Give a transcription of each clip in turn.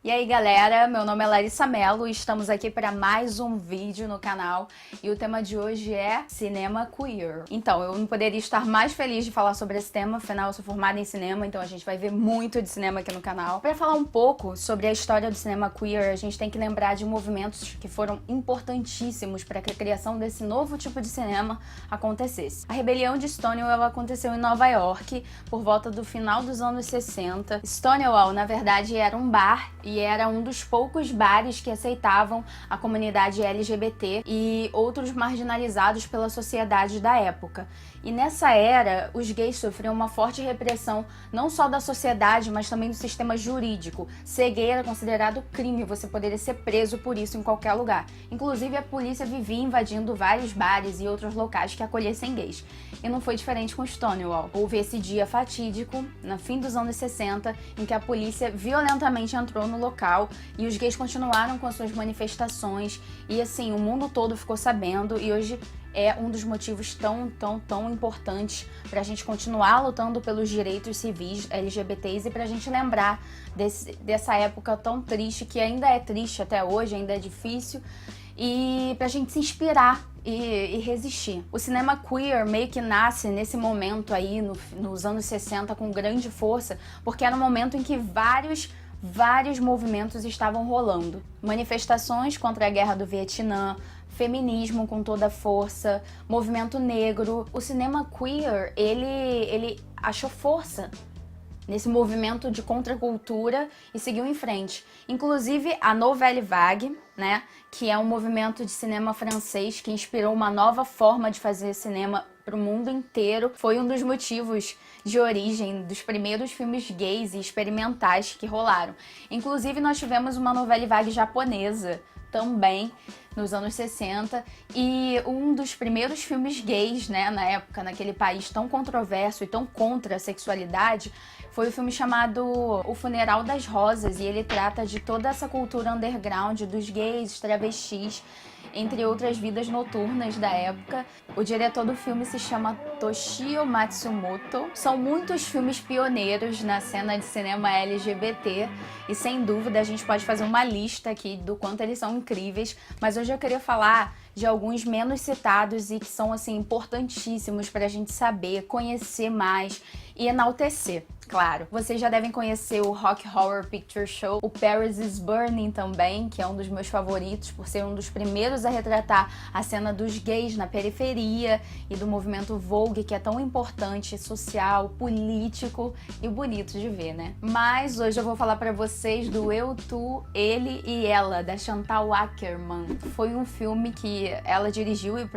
E aí galera, meu nome é Larissa Mello e estamos aqui para mais um vídeo no canal e o tema de hoje é cinema queer. Então, eu não poderia estar mais feliz de falar sobre esse tema, afinal eu sou formada em cinema, então a gente vai ver muito de cinema aqui no canal. Para falar um pouco sobre a história do cinema queer, a gente tem que lembrar de movimentos que foram importantíssimos para que a criação desse novo tipo de cinema acontecesse. A rebelião de Stonewall aconteceu em Nova York por volta do final dos anos 60. Stonewall, na verdade, era um bar e era um dos poucos bares que aceitavam a comunidade LGBT e outros marginalizados pela sociedade da época. E nessa era, os gays sofriam uma forte repressão, não só da sociedade, mas também do sistema jurídico. Ser gay era considerado crime, você poderia ser preso por isso em qualquer lugar. Inclusive, a polícia vivia invadindo vários bares e outros locais que acolhessem gays. E não foi diferente com Stonewall. Houve esse dia fatídico, no fim dos anos 60, em que a polícia violentamente entrou no local e os gays continuaram com as suas manifestações e assim, o mundo todo ficou sabendo e hoje é um dos motivos tão importantes pra gente continuar lutando pelos direitos civis LGBTs e pra gente lembrar dessa época tão triste, que ainda é triste até hoje, ainda é difícil, e pra gente se inspirar e resistir. O cinema queer meio que nasce nesse momento aí, nos anos 60, com grande força, porque era um momento em que vários movimentos estavam rolando. Manifestações contra a guerra do Vietnã, feminismo com toda a força, movimento negro. O cinema queer, ele achou força nesse movimento de contracultura e seguiu em frente. Inclusive a Nouvelle Vague, né, que é um movimento de cinema francês que inspirou uma nova forma de fazer cinema para o mundo inteiro, foi um dos motivos de origem dos primeiros filmes gays e experimentais que rolaram. Inclusive nós tivemos uma Nouvelle Vague japonesa também nos anos 60 e um dos primeiros filmes gays, né, na época, naquele país tão controverso e tão contra a sexualidade, foi o filme chamado O Funeral das Rosas, e ele trata de toda essa cultura underground dos gays, travestis, entre outras vidas noturnas da época. O diretor do filme se chama Toshio Matsumoto. São muitos filmes pioneiros na cena de cinema LGBT e sem dúvida a gente pode fazer uma lista aqui do quanto eles são incríveis, mas hoje eu queria falar de alguns menos citados e que são assim importantíssimos para a gente saber, conhecer mais e enaltecer. Claro, vocês já devem conhecer o Rock Horror Picture Show, o Paris is Burning também, que é um dos meus favoritos por ser um dos primeiros a retratar a cena dos gays na periferia e do movimento Vogue, que é tão importante, social, político e bonito de ver, né? Mas hoje eu vou falar pra vocês do Eu, Tu, Ele e Ela, da Chantal Akerman. Foi um filme que ela dirigiu e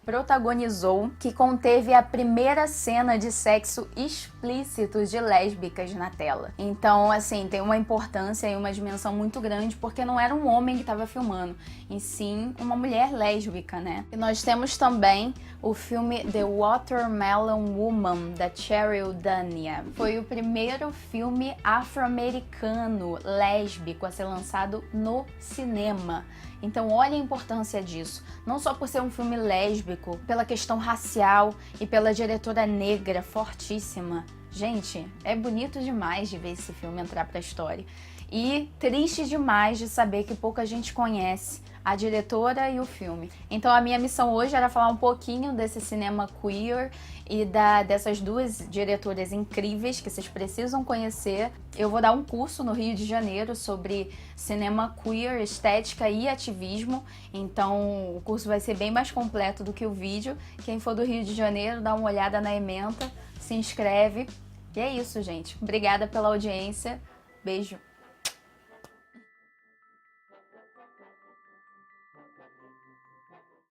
protagonizou, que conteve a primeira cena de sexo explícito de lésbicas na tela. Então, assim, tem uma importância e uma dimensão muito grande, porque não era um homem que estava filmando, e sim uma mulher lésbica, né? E nós temos também o filme The Watermelon Woman, da Cheryl Dania. Foi o primeiro filme afro-americano lésbico a ser lançado no cinema. Então olha a importância disso, não só por ser um filme lésbico, pela questão racial e pela diretora negra fortíssima. Gente, é bonito demais de ver esse filme entrar pra história. E triste demais de saber que pouca gente conhece a diretora e o filme. Então a minha missão hoje era falar um pouquinho desse cinema queer e dessas duas diretoras incríveis que vocês precisam conhecer. Eu vou dar um curso no Rio de Janeiro sobre cinema queer, estética e ativismo, então o curso vai ser bem mais completo do que o vídeo. Quem for do Rio de Janeiro, dá uma olhada na ementa, se inscreve. E é isso, gente. Obrigada pela audiência. Beijo.